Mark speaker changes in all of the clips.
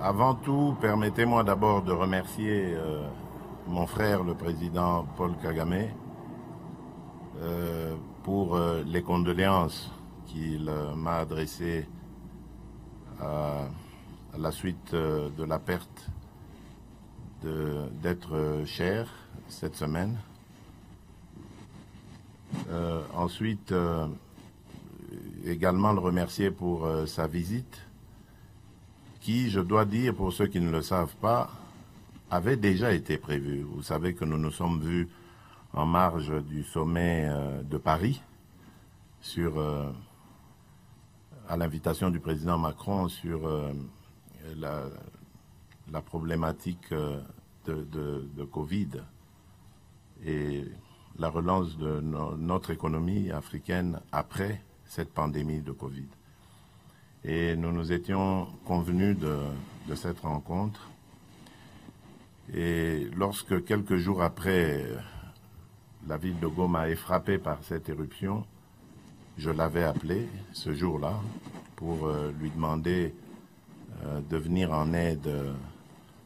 Speaker 1: Avant tout, permettez-moi d'abord de remercier mon frère, le président Paul Kagame, pour les condoléances qu'il m'a adressées à la suite de la perte d'être cher cette semaine. Ensuite, également le remercier pour sa visite, qui, je dois dire, pour ceux qui ne le savent pas, avait déjà été prévue. Vous savez que nous nous sommes vus en marge du sommet de Paris, à l'invitation du président Macron, sur la problématique de Covid et la relance de notre économie africaine après cette pandémie de Covid. Et nous nous étions convenus de cette rencontre. Et lorsque, quelques jours après, la ville de Goma est frappée par cette éruption, je l'avais appelé ce jour-là pour lui demander de venir en aide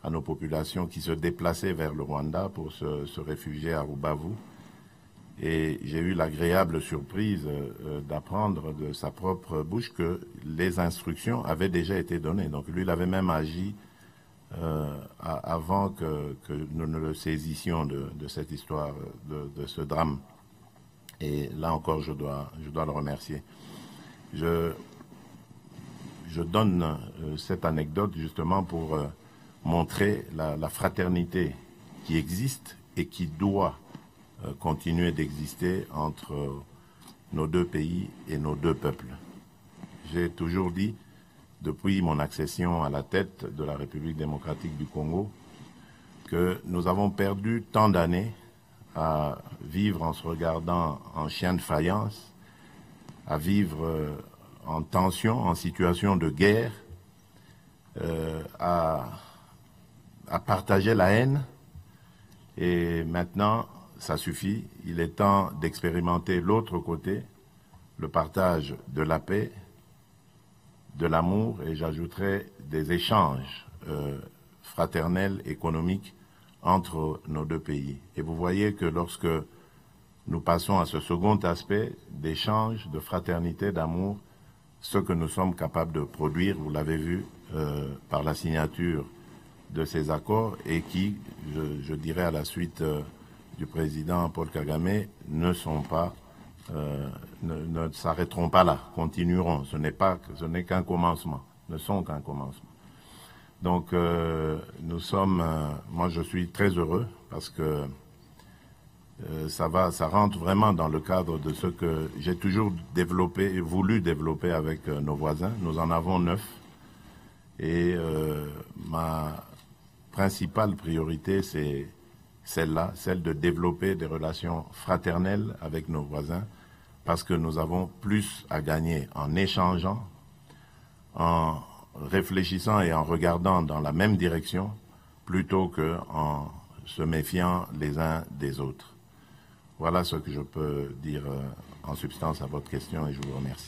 Speaker 1: à nos populations qui se déplaçaient vers le Rwanda pour se réfugier à Rubavu. Et j'ai eu l'agréable surprise d'apprendre de sa propre bouche que les instructions avaient déjà été données. Donc lui, il avait même agi avant que nous ne le saisissions de cette histoire, de ce drame. Et là encore, je dois le remercier. Je donne cette anecdote justement pour montrer la fraternité qui existe et qui doit continuer d'exister entre nos deux pays et nos deux peuples. J'ai toujours dit, depuis mon accession à la tête de la République démocratique du Congo, que nous avons perdu tant d'années à vivre en se regardant en chien de faïence, à vivre en tension, en situation de guerre, à partager la haine. Et maintenant, ça suffit. Il est temps d'expérimenter l'autre côté, le partage de la paix, de l'amour, et j'ajouterai des échanges fraternels, économiques entre nos deux pays. Et vous voyez que lorsque nous passons à ce second aspect d'échange, de fraternité, d'amour, ce que nous sommes capables de produire, vous l'avez vu par la signature de ces accords, et qui, je dirais à la suite du président Paul Kagame, ne s'arrêteront pas là, continueront. Ce n'est qu'un commencement, ne sont qu'un commencement. Donc moi je suis très heureux parce que ça rentre vraiment dans le cadre de ce que j'ai toujours voulu développer avec nos voisins. Nous en avons 9 et ma principale priorité, c'est celle-là, celle de développer des relations fraternelles avec nos voisins, parce que nous avons plus à gagner en échangeant, en réfléchissant et en regardant dans la même direction, plutôt qu'en se méfiant les uns des autres. Voilà ce que je peux dire en substance à votre question, et je vous remercie.